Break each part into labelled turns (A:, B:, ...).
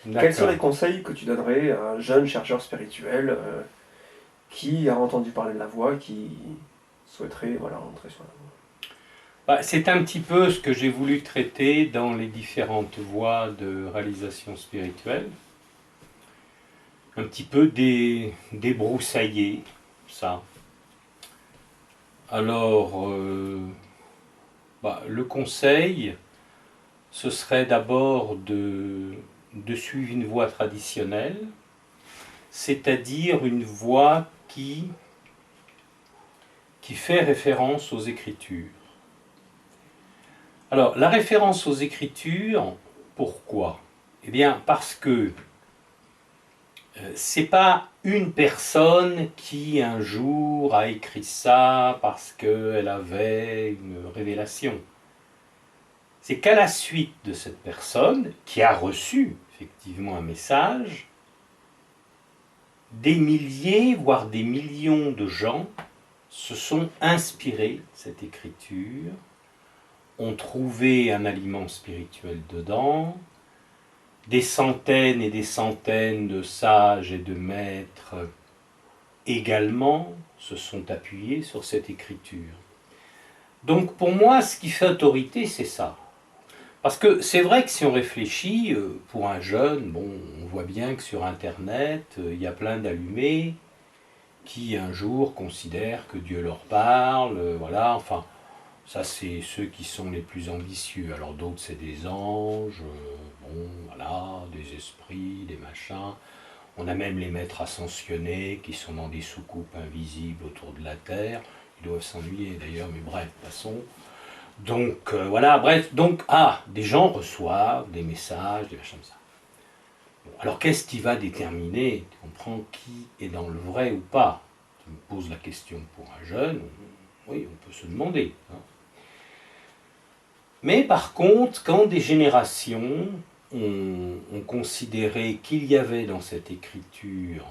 A: Quels sont
B: D'accord.
A: les conseils que tu donnerais à un jeune chercheur spirituel qui a entendu parler de la voie, qui souhaiterait voilà, entrer sur la voie?
B: Bah, c'est un petit peu ce que j'ai voulu traiter dans les différentes voies de réalisation spirituelle. Un petit peu débroussailler ça. Alors, le conseil, ce serait d'abord de suivre une voie traditionnelle, c'est-à-dire une voie qui fait référence aux Écritures. Alors, la référence aux Écritures, pourquoi? Eh bien, parce que c'est pas une personne qui un jour a écrit ça parce qu'elle avait une révélation. C'est qu'à la suite de cette personne, qui a reçu effectivement un message, des milliers, voire des millions de gens se sont inspirés de cette écriture, ont trouvé un aliment spirituel dedans, des centaines et des centaines de sages et de maîtres également se sont appuyés sur cette écriture. Donc pour moi, ce qui fait autorité, c'est ça. Parce que c'est vrai que si on réfléchit, pour un jeune, bon, on voit bien que sur Internet, il y a plein d'allumés qui un jour considèrent que Dieu leur parle, voilà, enfin, ça c'est ceux qui sont les plus ambitieux. Alors d'autres c'est des anges, bon, voilà, des esprits, des machins. On a même les maîtres ascensionnés qui sont dans des soucoupes invisibles autour de la Terre. Ils doivent s'ennuyer d'ailleurs, mais bref, passons. Donc voilà, bref, donc des gens reçoivent des messages, des machins comme ça. Bon, alors qu'est-ce qui va déterminer, tu comprends, qui est dans le vrai ou pas? Tu me poses la question pour un jeune, oui, on peut se demander. Hein. Mais par contre, quand des générations ont considéré qu'il y avait dans cette écriture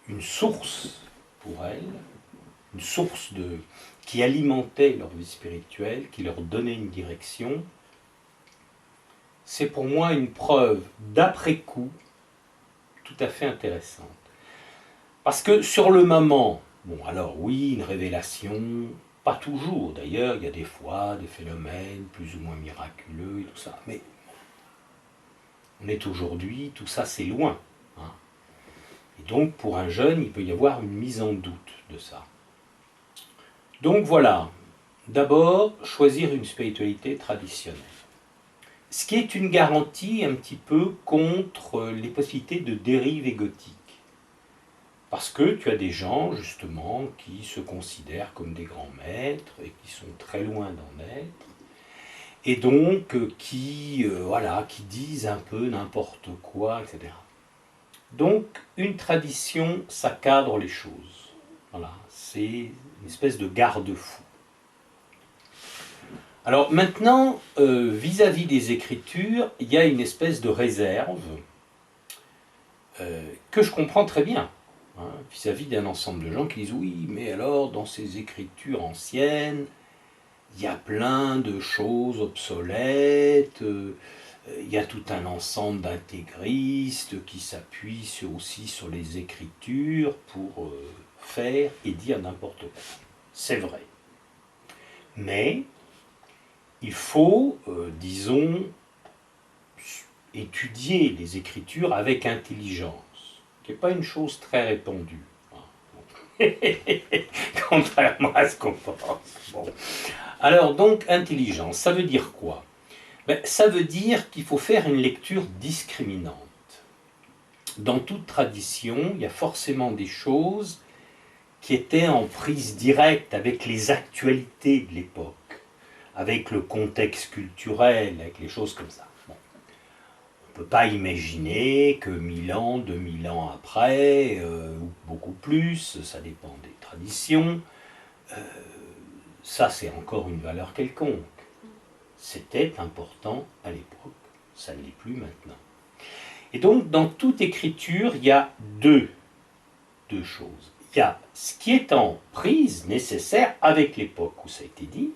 B: une source pour elles, une source qui alimentait leur vie spirituelle, qui leur donnait une direction, c'est pour moi une preuve d'après-coup tout à fait intéressante. Parce que sur le moment, bon alors oui, une révélation, pas toujours d'ailleurs, il y a des fois des phénomènes plus ou moins miraculeux et tout ça, mais on est aujourd'hui, tout ça c'est loin. Hein. Et donc pour un jeune, il peut y avoir une mise en doute de ça. Donc voilà, d'abord choisir une spiritualité traditionnelle. Ce qui est une garantie un petit peu contre les possibilités de dérive égotique. Parce que tu as des gens, justement, qui se considèrent comme des grands maîtres et qui sont très loin d'en être, et donc qui disent un peu n'importe quoi, etc. Donc, une tradition, ça cadre les choses. Voilà, c'est une espèce de garde-fou. Alors maintenant, vis-à-vis des Écritures, il y a une espèce de réserve que je comprends très bien, hein, vis-à-vis d'un ensemble de gens qui disent oui, mais alors dans ces Écritures anciennes, il y a plein de choses obsolètes, il y a tout un ensemble d'intégristes qui s'appuient aussi sur les Écritures pour faire et dire n'importe quoi. C'est vrai. Mais il faut, disons, étudier les Écritures avec intelligence, qui n'est pas une chose très répandue. Contrairement à ce qu'on pense. Bon. Alors donc, intelligence, ça veut dire quoi? Ça veut dire qu'il faut faire une lecture discriminante. Dans toute tradition, il y a forcément des choses qui étaient en prise directe avec les actualités de l'époque, avec le contexte culturel, avec les choses comme ça. Bon. On ne peut pas imaginer que 1000 ans, 2000 ans après, ou beaucoup plus, ça dépend des traditions, ça c'est encore une valeur quelconque. C'était important à l'époque, ça ne l'est plus maintenant. Et donc dans toute écriture, il y a deux choses. Il y a ce qui est en prise nécessaire avec l'époque où ça a été dit,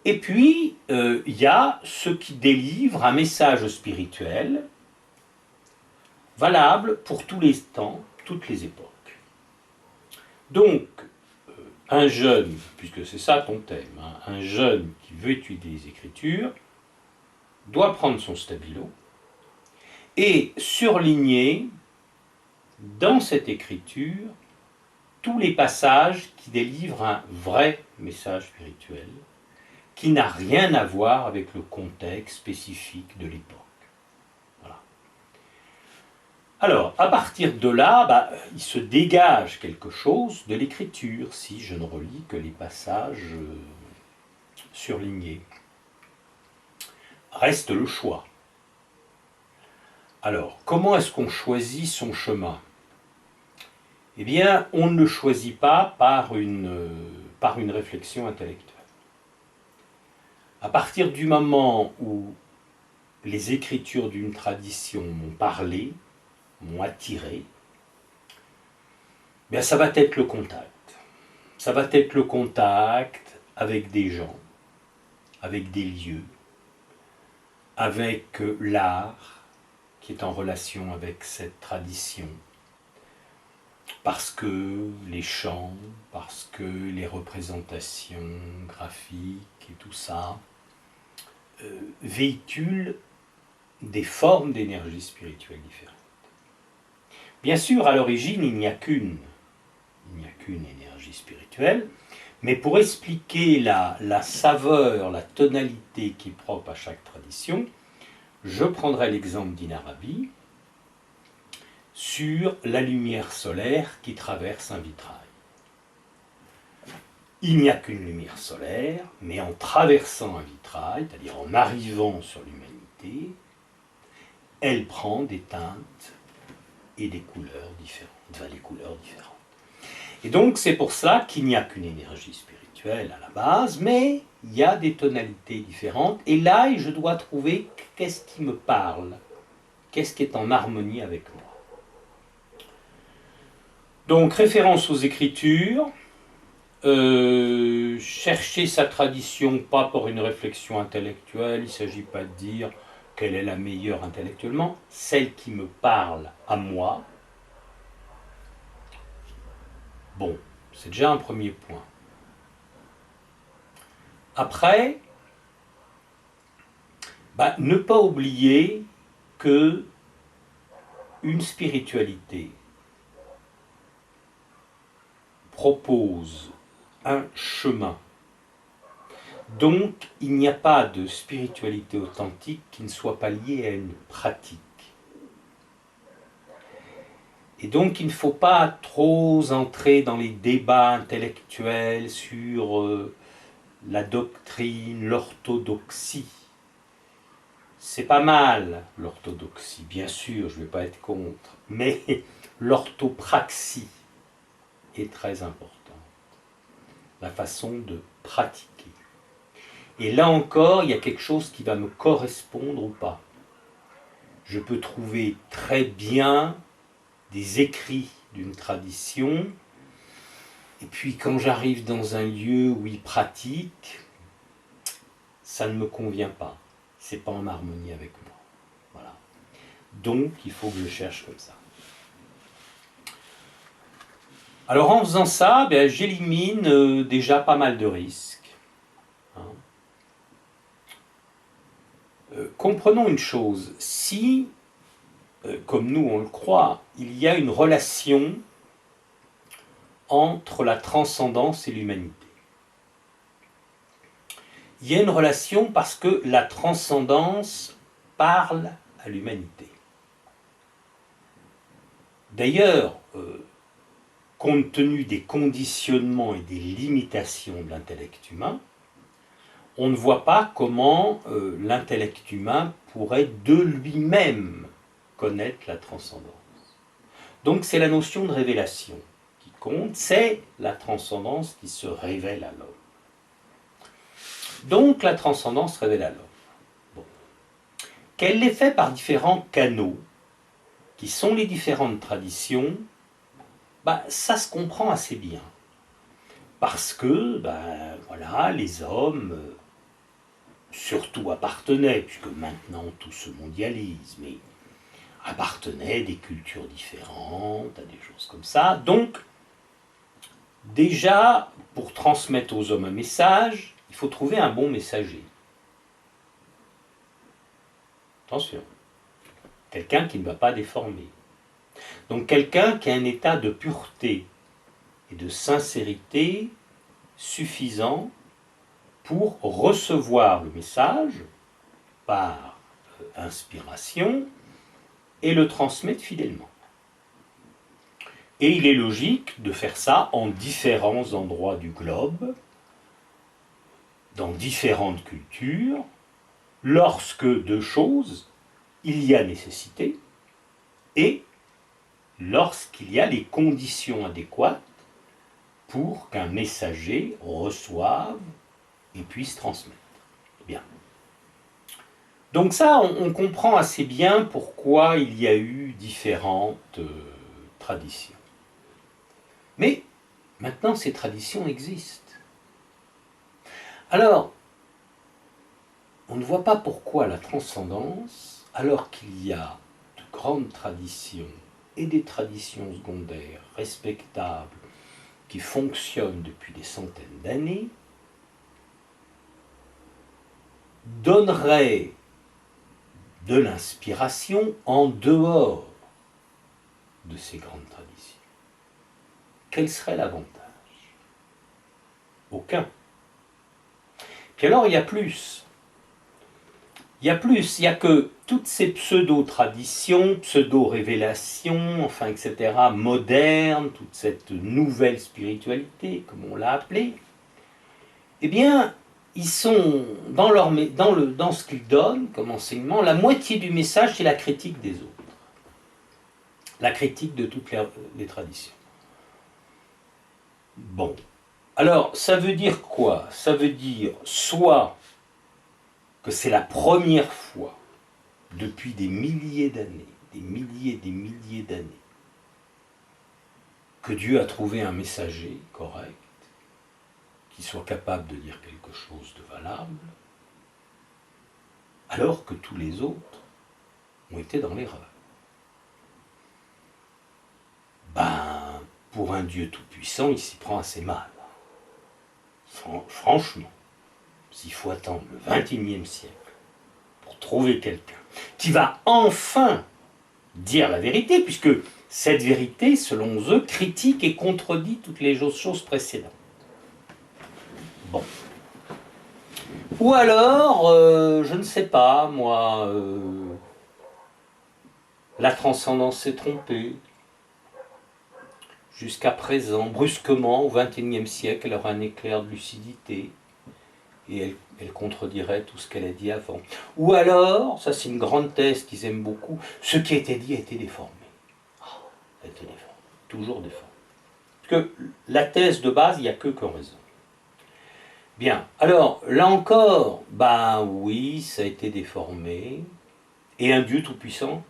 B: et puis il y a ce qui délivre un message spirituel valable pour tous les temps, toutes les époques. Donc, un jeune, puisque c'est ça ton thème, hein, un jeune qui veut étudier les Écritures doit prendre son stabilo et surligner dans cette écriture tous les passages qui délivrent un vrai message spirituel qui n'a rien à voir avec le contexte spécifique de l'époque. Voilà. Alors, à partir de là, il se dégage quelque chose de l'écriture si je ne relis que les passages surlignés. Reste le choix. Alors, comment est-ce qu'on choisit son chemin? Eh bien, on ne le choisit pas par une réflexion intellectuelle. À partir du moment où les écritures d'une tradition m'ont parlé, m'ont attiré, bien ça va être le contact. Ça va être le contact avec des gens, avec des lieux, avec l'art qui est en relation avec cette tradition. Parce que les chants, parce que les représentations graphiques et tout ça véhiculent des formes d'énergie spirituelle différentes. Bien sûr, à l'origine, il n'y a qu'une énergie spirituelle, mais pour expliquer la saveur, la tonalité qui est propre à chaque tradition, je prendrai l'exemple d'Inarabi sur la lumière solaire qui traverse un vitrail. Il n'y a qu'une lumière solaire, mais en traversant un vitrail, c'est-à-dire en arrivant sur l'humanité, elle prend des teintes et des couleurs différentes, les couleurs différentes. Et donc c'est pour cela qu'il n'y a qu'une énergie spirituelle à la base, mais il y a des tonalités différentes, et là je dois trouver qu'est-ce qui me parle, qu'est-ce qui est en harmonie avec moi. Donc référence aux Écritures, chercher sa tradition pas pour une réflexion intellectuelle, il ne s'agit pas de dire quelle est la meilleure intellectuellement, celle qui me parle à moi. Bon, c'est déjà un premier point. Après, ne pas oublier que une spiritualité propose un chemin. Donc, il n'y a pas de spiritualité authentique qui ne soit pas liée à une pratique. Et donc, il ne faut pas trop entrer dans les débats intellectuels sur la doctrine, l'orthodoxie. C'est pas mal, l'orthodoxie, bien sûr, je ne vais pas être contre, mais l'orthopraxie est très importante. La façon de pratiquer. Et là encore, il y a quelque chose qui va me correspondre ou pas. Je peux trouver très bien des écrits d'une tradition, et puis quand j'arrive dans un lieu où ils pratiquent, ça ne me convient pas. C'est pas en harmonie avec moi. Voilà. Donc, il faut que je cherche comme ça. Alors, en faisant ça, j'élimine déjà pas mal de risques. Comprenons une chose, si, comme nous on le croit, il y a une relation entre la transcendance et l'humanité. Il y a une relation parce que la transcendance parle à l'humanité. D'ailleurs, compte tenu des conditionnements et des limitations de l'intellect humain, on ne voit pas comment l'intellect humain pourrait de lui-même connaître la transcendance. Donc c'est la notion de révélation qui compte, c'est la transcendance qui se révèle à l'homme. Donc la transcendance révèle à l'homme. Bon. Qu'elle l'ait fait par différents canaux, qui sont les différentes traditions, ça se comprend assez bien. Parce que, voilà, les hommes surtout appartenaient, puisque maintenant tout se mondialise, mais appartenaient à des cultures différentes, à des choses comme ça. Donc, déjà, pour transmettre aux hommes un message, il faut trouver un bon messager. Attention, quelqu'un qui ne va pas déformer. Donc quelqu'un qui a un état de pureté et de sincérité suffisant pour recevoir le message par inspiration et le transmettre fidèlement. Et il est logique de faire ça en différents endroits du globe, dans différentes cultures, lorsque deux choses, il y a nécessité et lorsqu'il y a les conditions adéquates pour qu'un messager reçoive et puisse transmettre. Bien. Donc ça, on comprend assez bien pourquoi il y a eu différentes traditions. Mais maintenant, ces traditions existent. Alors, on ne voit pas pourquoi la transcendance, alors qu'il y a de grandes traditions et des traditions secondaires respectables qui fonctionnent depuis des centaines d'années, donnerait de l'inspiration en dehors de ces grandes traditions. Quel serait l'avantage? Aucun. Puis alors il y a plus. Il y a que toutes ces pseudo-traditions, pseudo-révélations, enfin, etc., modernes, toute cette nouvelle spiritualité, comme on l'a appelée, eh bien, ils sont, dans ce qu'ils donnent comme enseignement, la moitié du message, c'est la critique des autres. La critique de toutes les traditions. Bon. Alors, ça veut dire quoi? Ça veut dire soit que c'est la première fois depuis des milliers d'années, des milliers d'années, que Dieu a trouvé un messager correct, qui soit capable de dire quelque chose de valable, alors que tous les autres ont été dans l'erreur. Ben, pour un Dieu tout-puissant, il s'y prend assez mal. Franchement, s'il faut attendre le XXIe siècle pour trouver quelqu'un qui va enfin dire la vérité, puisque cette vérité, selon eux, critique et contredit toutes les choses précédentes. Bon. Ou alors, je ne sais pas, moi, la transcendance s'est trompée. Jusqu'à présent, brusquement, au XXIe siècle, elle aura un éclair de lucidité et elle contredirait tout ce qu'elle a dit avant. Ou alors, ça c'est une grande thèse qu'ils aiment beaucoup, ce qui a été dit a été déformé. A été déformé, toujours déformé. Parce que la thèse de base, il n'y a que raison. Bien, alors, là encore, ben oui, ça a été déformé, et un Dieu tout-puissant,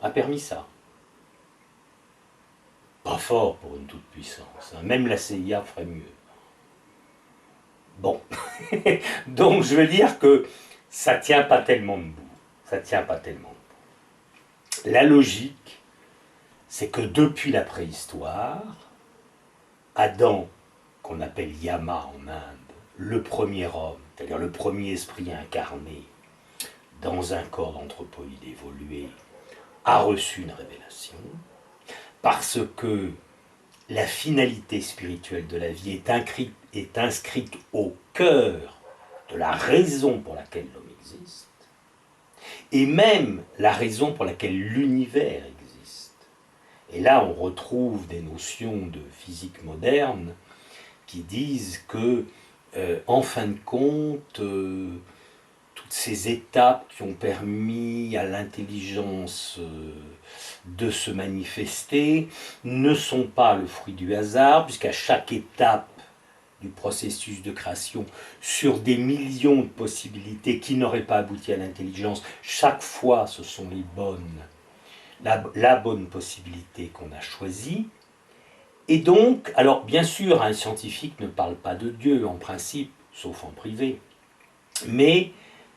B: a permis ça. Pas fort pour une toute-puissance, hein. Même la CIA ferait mieux. Bon, donc je veux dire que ça ne tient pas tellement debout. Ça tient pas tellement debout. La logique, c'est que depuis la préhistoire, Adam, qu'on appelle Yama en Inde, le premier homme, c'est-à-dire le premier esprit incarné dans un corps d'anthropoïde évolué, a reçu une révélation, parce que la finalité spirituelle de la vie est inscrite au cœur de la raison pour laquelle l'homme existe, et même la raison pour laquelle l'univers existe. Et là, on retrouve des notions de physique moderne qui disent que, en fin de compte, toutes ces étapes qui ont permis à l'intelligence de se manifester ne sont pas le fruit du hasard, puisqu'à chaque étape du processus de création, sur des millions de possibilités qui n'auraient pas abouti à l'intelligence, chaque fois ce sont les bonnes, la bonne possibilité qu'on a choisie. Et donc, alors bien sûr, un scientifique ne parle pas de Dieu en principe, sauf en privé, mais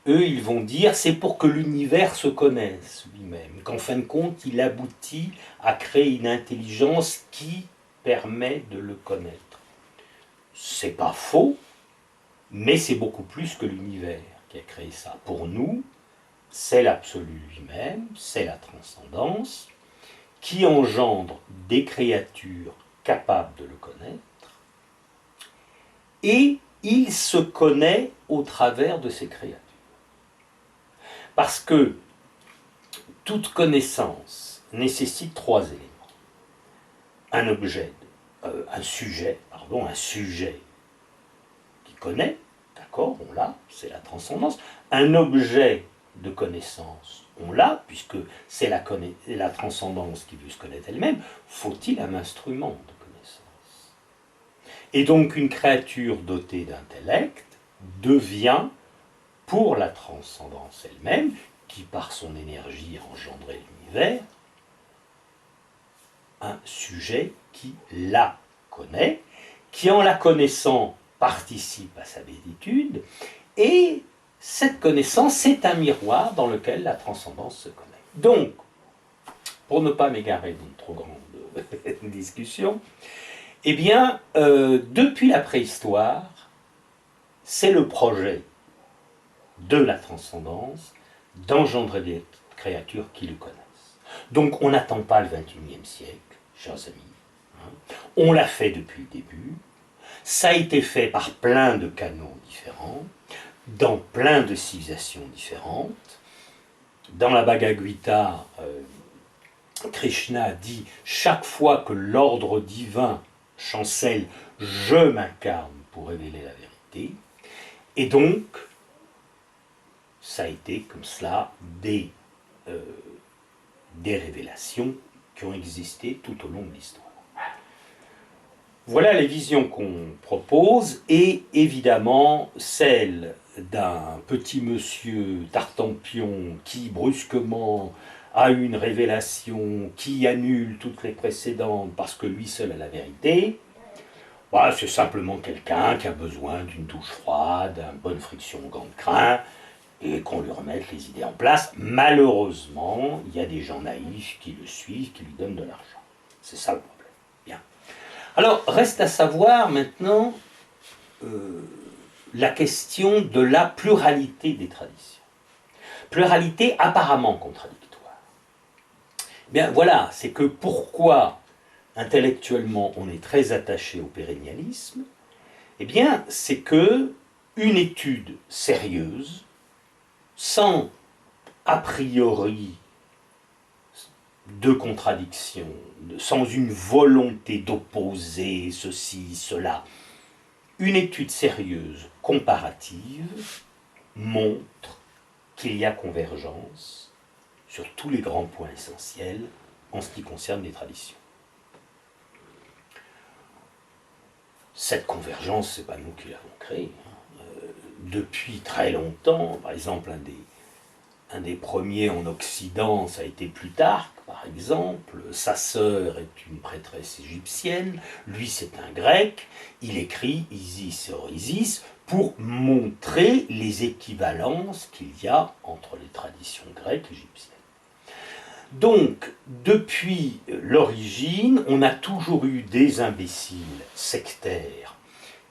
B: eux, ils vont dire c'est pour que l'univers se connaisse lui-même, qu'en fin de compte, il aboutit à créer une intelligence qui permet de le connaître. C'est pas faux, mais c'est beaucoup plus que l'univers qui a créé ça. Pour nous, c'est l'absolu lui-même, c'est la transcendance, qui engendre des créatures capables de le connaître, et il se connaît au travers de ces créatures. Parce que toute connaissance nécessite trois éléments. Un objet, un sujet qui connaît, d'accord, on l'a, c'est la transcendance. Un objet de connaissance, on l'a, puisque c'est la transcendance qui veut se connaître elle-même. Faut-il un instrument de connaissance? Et donc une créature dotée d'intellect devient, pour la transcendance elle-même, qui par son énergie a engendré l'univers, un sujet qui la connaît, qui en la connaissant participe à sa béatitude, et cette connaissance, c'est un miroir dans lequel la transcendance se connaît. Donc, pour ne pas m'égarer dans une trop grande discussion, eh bien, depuis la préhistoire, c'est le projet de la transcendance d'engendrer des créatures qui le connaissent. Donc, on n'attend pas le XXIe siècle, chers amis. Hein. On l'a fait depuis le début. Ça a été fait par plein de canaux différents, dans plein de civilisations différentes. Dans la Bhagavad Gita, Krishna dit « Chaque fois que l'ordre divin chancelle, je m'incarne pour révéler la vérité. » Et donc, ça a été comme cela des révélations qui ont existé tout au long de l'histoire. Voilà les visions qu'on propose, et évidemment celle d'un petit monsieur Tartampion qui brusquement a une révélation qui annule toutes les précédentes parce que lui seul a la vérité. Bah, c'est simplement quelqu'un qui a besoin d'une douche froide, d'une bonne friction au gant de crin, et qu'on lui remette les idées en place. Malheureusement, il y a des gens naïfs qui le suivent, qui lui donnent de l'argent. C'est ça le problème. Bien. Alors, reste à savoir maintenant la question de la pluralité des traditions. Pluralité apparemment contradictoire. Bien voilà, c'est que pourquoi intellectuellement on est très attaché au pérennialisme, eh bien c'est que une étude sérieuse, sans a priori de contradiction, sans une volonté d'opposer ceci, cela, une étude sérieuse, comparative, montre qu'il y a convergence sur tous les grands points essentiels en ce qui concerne les traditions. Cette convergence, ce n'est pas nous qui l'avons créée. Depuis très longtemps, par exemple, un des premiers en Occident, ça a été Plutarque, par exemple. Sa sœur est une prêtresse égyptienne, lui c'est un grec. Il écrit Isis or Isis pour montrer les équivalences qu'il y a entre les traditions grecques et égyptiennes. Donc, depuis l'origine, on a toujours eu des imbéciles sectaires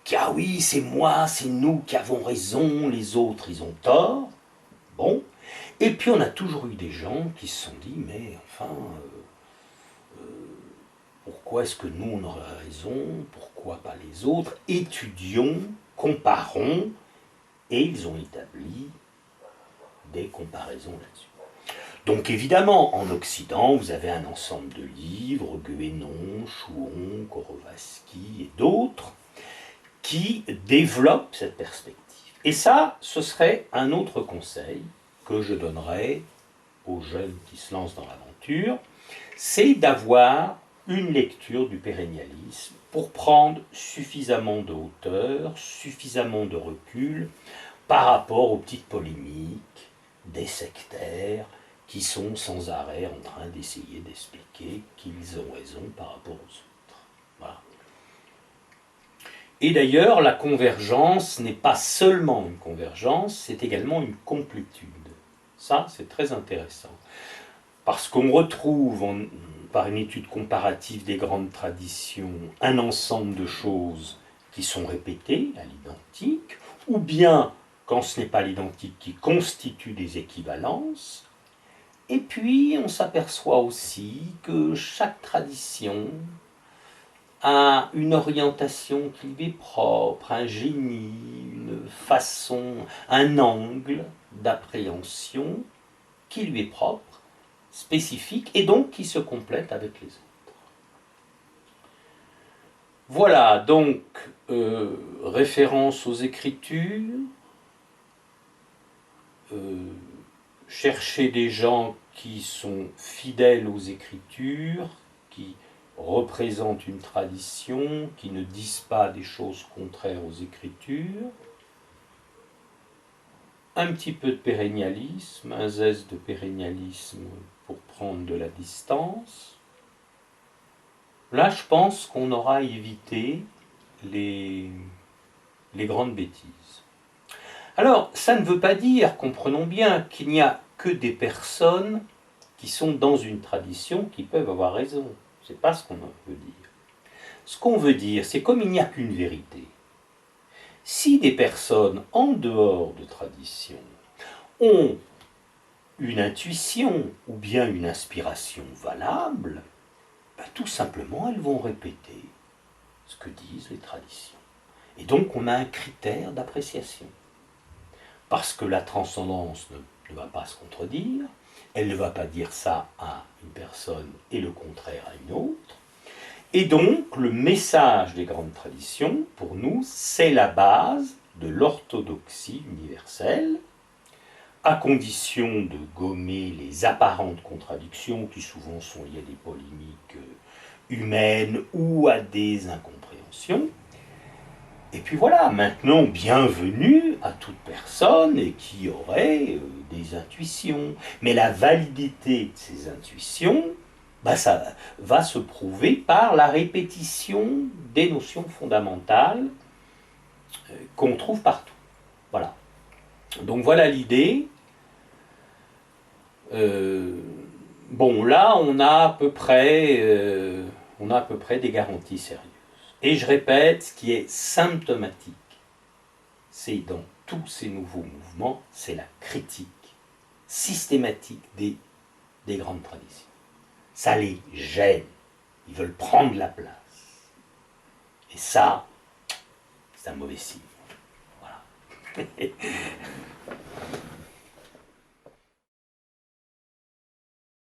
B: qui, ah oui, c'est moi, c'est nous qui avons raison, les autres, ils ont tort. Bon. Et puis on a toujours eu des gens qui se sont dit, mais enfin, pourquoi est-ce que nous on aurait raison, pourquoi pas les autres? Étudions, comparons, et ils ont établi des comparaisons là-dessus. Donc évidemment, en Occident, vous avez un ensemble de livres, Guénon, Chouon, Korovaski et d'autres, qui développent cette perspective. Et ça, ce serait un autre conseil que je donnerais aux jeunes qui se lancent dans l'aventure, c'est d'avoir une lecture du pérennialisme pour prendre suffisamment de hauteur, suffisamment de recul par rapport aux petites polémiques des sectaires qui sont sans arrêt en train d'essayer d'expliquer qu'ils ont raison par rapport aux autres. Voilà. Et d'ailleurs, la convergence n'est pas seulement une convergence, c'est également une complétude. Ça, c'est très intéressant. Parce qu'on retrouve, par une étude comparative des grandes traditions, un ensemble de choses qui sont répétées à l'identique, ou bien, quand ce n'est pas l'identique, qui constituent des équivalences. Et puis, on s'aperçoit aussi que chaque tradition a une orientation qui lui est propre, un génie, une façon, un angle d'appréhension qui lui est propre, spécifique, et donc qui se complète avec les autres. Voilà, donc, référence aux Écritures, chercher des gens qui sont fidèles aux Écritures, qui représentent une tradition, qui ne disent pas des choses contraires aux Écritures, un petit peu de pérennialisme, un zeste de pérennialisme pour prendre de la distance. Là, je pense qu'on aura évité les grandes bêtises. Alors, ça ne veut pas dire, comprenons bien, qu'il n'y a que des personnes qui sont dans une tradition qui peuvent avoir raison. Ce n'est pas ce qu'on veut dire. Ce qu'on veut dire, c'est comme il n'y a qu'une vérité. Si des personnes en dehors de tradition ont une intuition ou bien une inspiration valable, ben, tout simplement elles vont répéter ce que disent les traditions. Et donc on a un critère d'appréciation. Parce que la transcendance ne va pas se contredire, elle ne va pas dire ça à une personne et le contraire à une autre. Et donc, le message des grandes traditions, pour nous, c'est la base de l'orthodoxie universelle, à condition de gommer les apparentes contradictions qui souvent sont liées à des polémiques humaines ou à des incompréhensions. Et puis voilà, maintenant, bienvenue à toute personne qui aurait des intuitions. Mais la validité de ces intuitions, bah, ça va se prouver par la répétition des notions fondamentales qu'on trouve partout. Voilà. Donc voilà l'idée. Bon, là, on a à peu près des garanties sérieuses. Et je répète, ce qui est symptomatique, c'est dans tous ces nouveaux mouvements, c'est la critique systématique des grandes traditions. Ça les gêne. Ils veulent prendre la place. Et ça, c'est un mauvais signe. Voilà.